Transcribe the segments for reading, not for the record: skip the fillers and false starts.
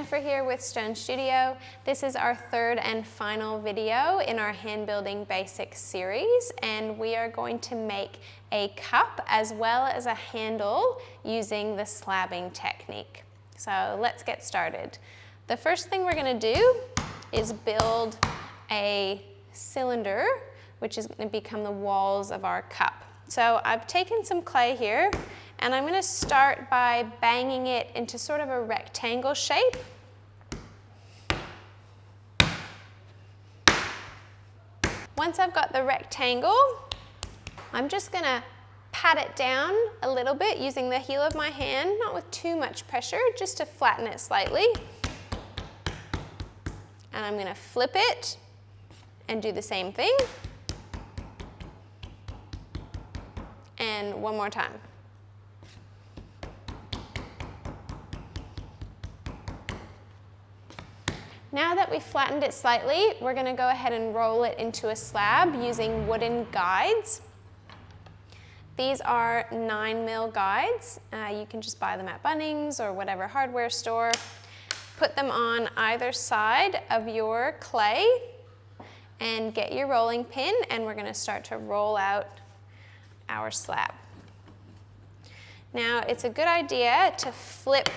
Jennifer here with Stone Studio. This is our third and final video in our hand building basics series, and we are going to make a cup as well as a handle using the slabbing technique. So let's get started. The first thing we're going to do is build a cylinder, which is going to become the walls of our cup. So I've taken some clay here, and I'm going to start by banging it into sort of a rectangle shape. Once I've got the rectangle, I'm just going to pat it down a little bit using the heel of my hand, not with too much pressure, just to flatten it slightly. And I'm going to flip it and do the same thing. And one more time. Now that we've flattened it slightly, we're going to go ahead and roll it into a slab using wooden guides. These are 9mm guides. You can just buy them at Bunnings or whatever hardware store. Put them on either side of your clay and get your rolling pin, and we're going to start to roll out our slab. Now, it's a good idea to flip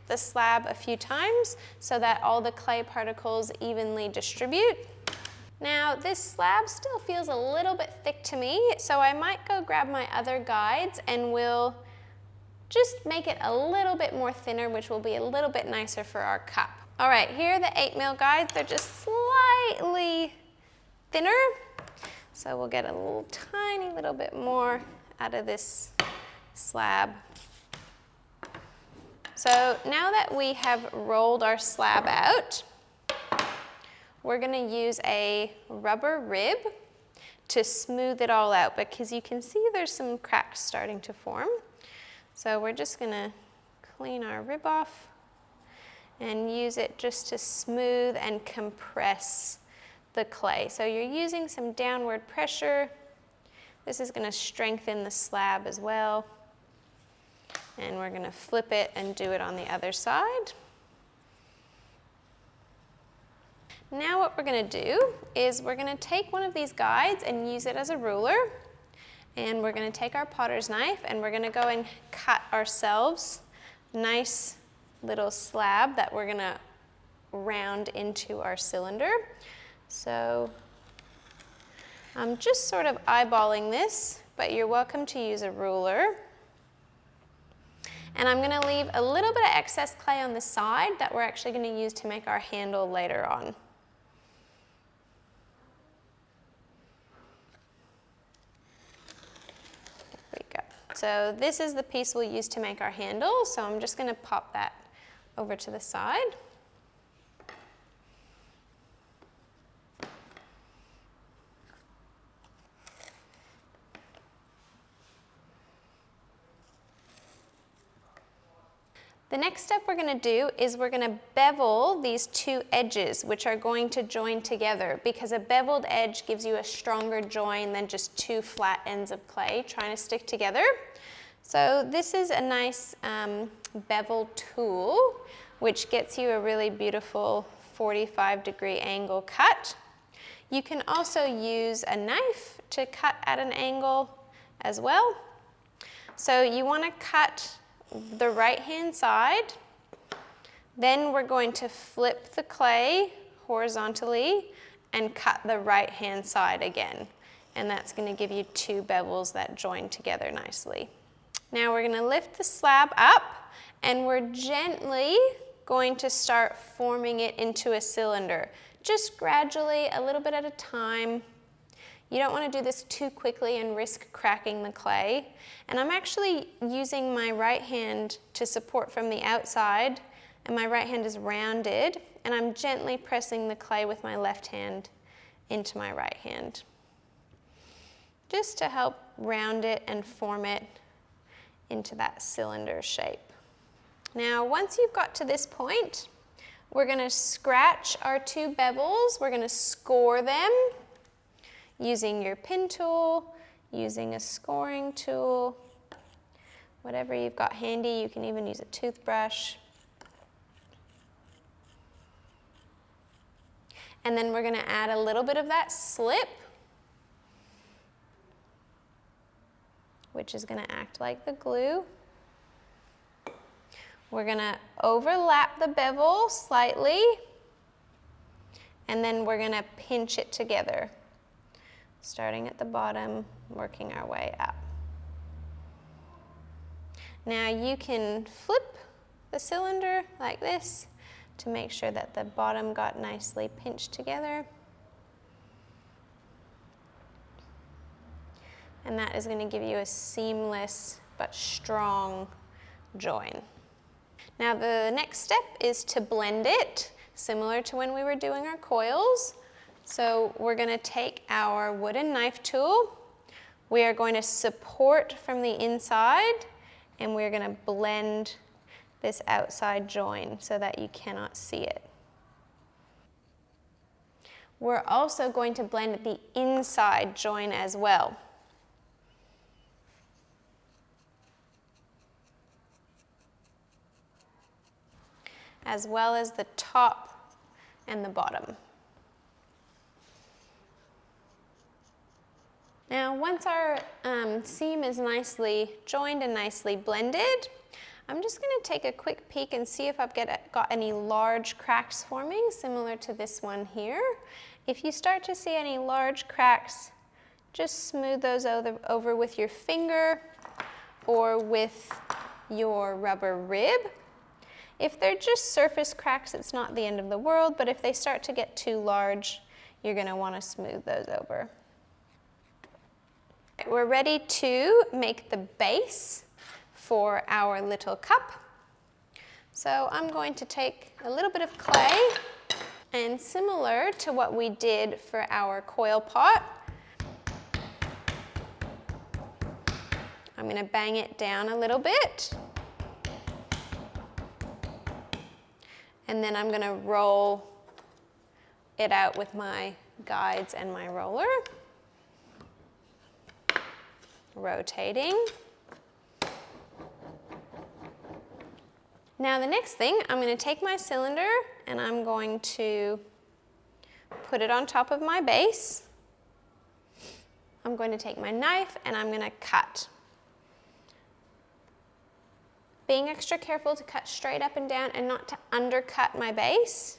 the slab a few times so that all the clay particles evenly distribute. Now, this slab still feels a little bit thick to me, so I might go grab my other guides and we'll just make it a little bit more thinner, which will be a little bit nicer for our cup. All right, here are the 8mm guides. They're just slightly thinner, so we'll get a little tiny little bit more out of this slab. So now that we have rolled our slab out, we're going to use a rubber rib to smooth it all out, because you can see there's some cracks starting to form. So we're just going to clean our rib off and use it just to smooth and compress the clay. So you're using some downward pressure. This is going to strengthen the slab as well. And we're going to flip it and do it on the other side. Now what we're going to do is we're going to take one of these guides and use it as a ruler. And we're going to take our potter's knife and we're going to go and cut ourselves a nice little slab that we're going to round into our cylinder. So I'm just sort of eyeballing this, but you're welcome to use a ruler. And I'm going to leave a little bit of excess clay on the side that we're actually going to use to make our handle later on. There we go. So this is the piece we'll use to make our handle, so I'm just going to pop that over to the side. The next step we're going to do is we're going to bevel these two edges, which are going to join together, because a beveled edge gives you a stronger join than just two flat ends of clay trying to stick together. So this is a nice bevel tool, which gets you a really beautiful 45-degree angle cut. You can also use a knife to cut at an angle as well. So you want to cut the right-hand side, then we're going to flip the clay horizontally and cut the right-hand side again. And that's going to give you two bevels that join together nicely. Now we're going to lift the slab up and we're gently going to start forming it into a cylinder. Just gradually, a little bit at a time. You don't want to do this too quickly and risk cracking the clay. And I'm actually using my right hand to support from the outside, and my right hand is rounded, and I'm gently pressing the clay with my left hand into my right hand, just to help round it and form it into that cylinder shape. Now, once you've got to this point, we're going to scratch our two bevels. We're going to score them using your pin tool, using a scoring tool, whatever you've got handy. You can even use a toothbrush. And then we're going to add a little bit of that slip, which is going to act like the glue. We're going to overlap the bevel slightly, and then we're going to pinch it together, starting at the bottom, working our way up. Now you can flip the cylinder like this to make sure that the bottom got nicely pinched together. And that is going to give you a seamless but strong join. Now the next step is to blend it, similar to when we were doing our coils. So we're going to take our wooden knife tool. We are going to support from the inside, and we're going to blend this outside join so that you cannot see it. We're also going to blend the inside join as well. As well as the top and the bottom. Now, once our seam is nicely joined and nicely blended, I'm just going to take a quick peek and see if I've got any large cracks forming, similar to this one here. If you start to see any large cracks, just smooth those over with your finger or with your rubber rib. If they're just surface cracks, it's not the end of the world, but if they start to get too large, you're going to want to smooth those over. We're ready to make the base for our little cup. So I'm going to take a little bit of clay, and similar to what we did for our coil pot, I'm going to bang it down a little bit. And then I'm going to roll it out with my guides and my roller, rotating. Now the next thing, I'm going to take my cylinder and I'm going to put it on top of my base. I'm going to take my knife and I'm going to cut. Being extra careful to cut straight up and down and not to undercut my base.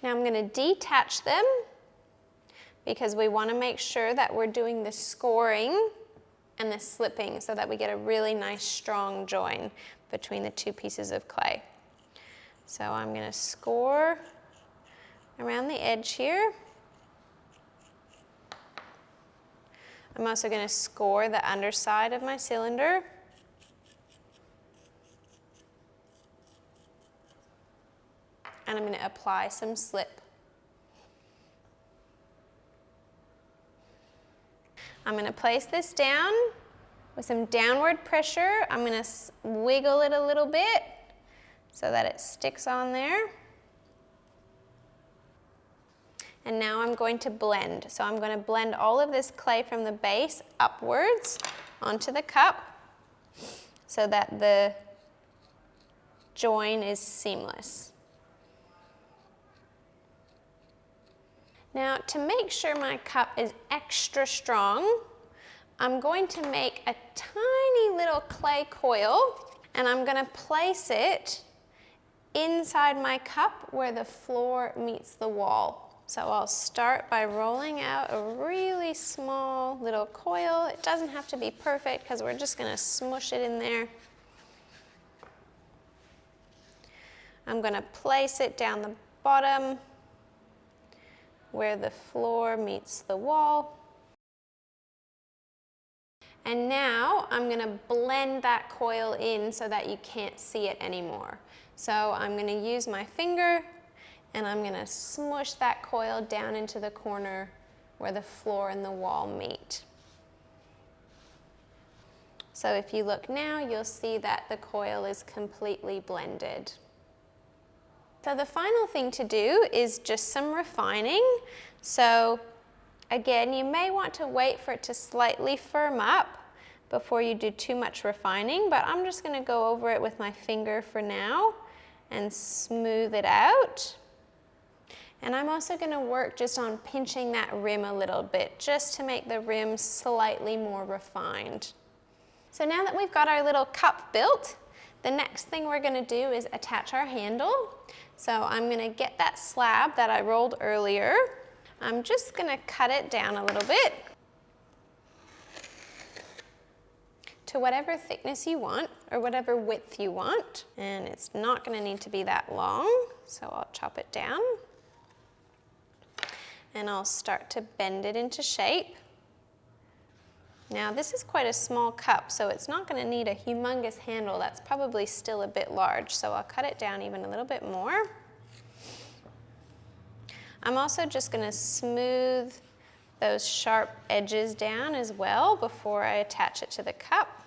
Now I'm going to detach them because we want to make sure that we're doing the scoring and the slipping so that we get a really nice strong join between the two pieces of clay. So I'm going to score around the edge here. I'm also going to score the underside of my cylinder. And I'm going to apply some slip. I'm going to place this down with some downward pressure. I'm going to wiggle it a little bit so that it sticks on there. And now I'm going to blend. So I'm going to blend all of this clay from the base upwards onto the cup so that the join is seamless. Now, to make sure my cup is extra strong, I'm going to make a tiny little clay coil and I'm going to place it inside my cup where the floor meets the wall. So I'll start by rolling out a really small little coil. It doesn't have to be perfect because we're just going to smush it in there. I'm going to place it down the bottom where the floor meets the wall. And now I'm going to blend that coil in so that you can't see it anymore. So I'm going to use my finger and I'm going to smush that coil down into the corner where the floor and the wall meet. So if you look now, you'll see that the coil is completely blended. So the final thing to do is just some refining. So again, you may want to wait for it to slightly firm up before you do too much refining, but I'm just going to go over it with my finger for now and smooth it out. And I'm also going to work just on pinching that rim a little bit, just to make the rim slightly more refined. So now that we've got our little cup built, the next thing we're going to do is attach our handle. So I'm going to get that slab that I rolled earlier. I'm just going to cut it down a little bit to whatever thickness you want or whatever width you want. And it's not going to need to be that long, so I'll chop it down. And I'll start to bend it into shape. Now this is quite a small cup, so it's not going to need a humongous handle. That's probably still a bit large, so I'll cut it down even a little bit more. I'm also just going to smooth those sharp edges down as well before I attach it to the cup.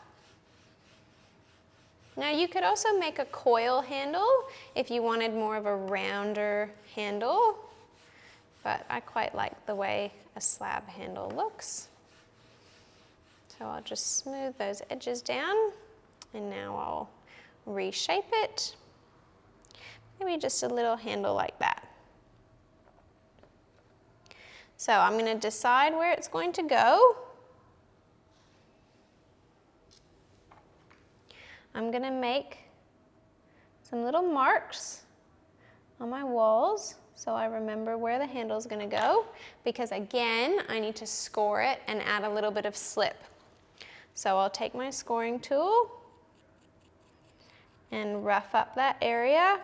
Now you could also make a coil handle if you wanted more of a rounder handle, but I quite like the way a slab handle looks. So I'll just smooth those edges down, and now I'll reshape it. Maybe just a little handle like that. So I'm going to decide where it's going to go. I'm going to make some little marks on my walls so I remember where the handle is going to go, because again, I need to score it and add a little bit of slip. So I'll take my scoring tool and rough up that area.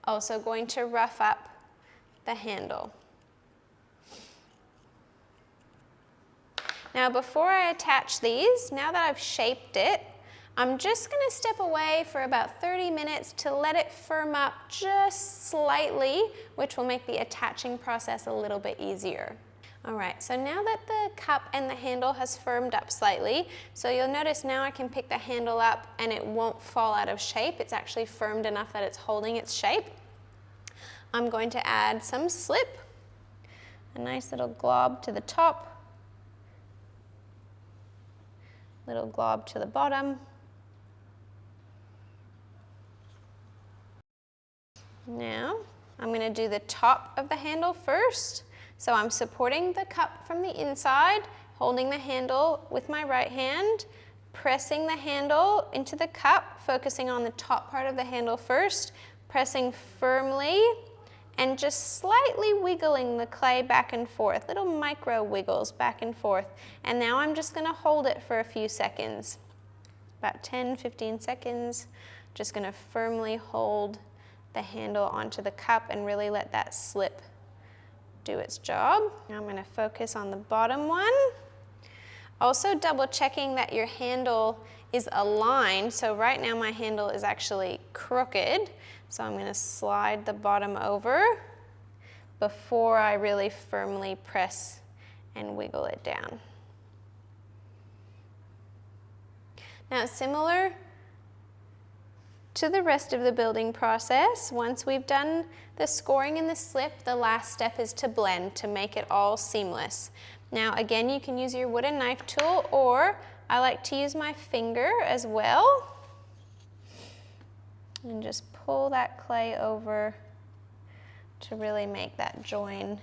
Also going to rough up the handle. Now before I attach these, now that I've shaped it, I'm just going to step away for about 30 minutes to let it firm up just slightly, which will make the attaching process a little bit easier. All right, so now that the cup and the handle has firmed up slightly, so you'll notice now I can pick the handle up and it won't fall out of shape. It's actually firmed enough that it's holding its shape. I'm going to add some slip, a nice little glob to the top, little glob to the bottom. Now, I'm going to do the top of the handle first. So I'm supporting the cup from the inside, holding the handle with my right hand, pressing the handle into the cup, focusing on the top part of the handle first, pressing firmly, and just slightly wiggling the clay back and forth, little micro wiggles back and forth. And now I'm just going to hold it for a few seconds, about 10-15 seconds. Just going to firmly hold the handle onto the cup and really let that slip do its job. Now I'm going to focus on the bottom one. Also double checking that your handle is aligned. So right now my handle is actually crooked. So I'm going to slide the bottom over before I really firmly press and wiggle it down. Now similar to the rest of the building process, once we've done the scoring and the slip, the last step is to blend to make it all seamless. Now again, you can use your wooden knife tool, or I like to use my finger as well. And just pull that clay over to really make that join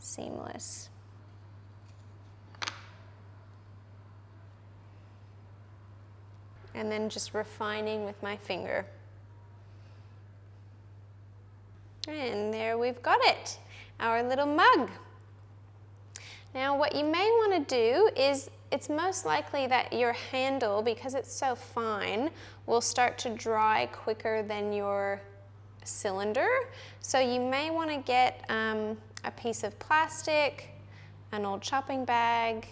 seamless. And then just refining with my finger. And there we've got it, our little mug. Now what you may want to do is, it's most likely that your handle, because it's so fine, will start to dry quicker than your cylinder. So you may want to get a piece of plastic, an old shopping bag,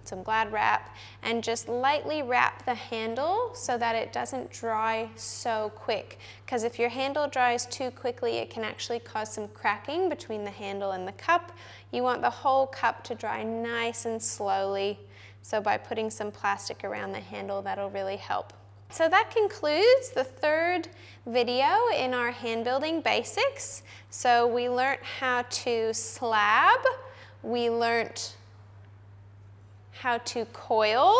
some Glad wrap, and just lightly wrap the handle so that it doesn't dry so quick. Because if your handle dries too quickly, it can actually cause some cracking between the handle and the cup. You want the whole cup to dry nice and slowly. So by putting some plastic around the handle, that'll really help. So that concludes the third video in our hand building basics. So we learned how to slab, we learned how to coil,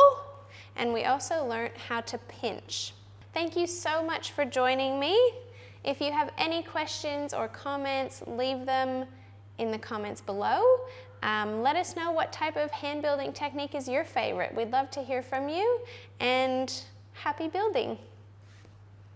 and we also learned how to pinch. Thank you so much for joining me. If you have any questions or comments, leave them in the comments below. Let us know what type of hand building technique is your favorite. We'd love to hear from you, and happy building.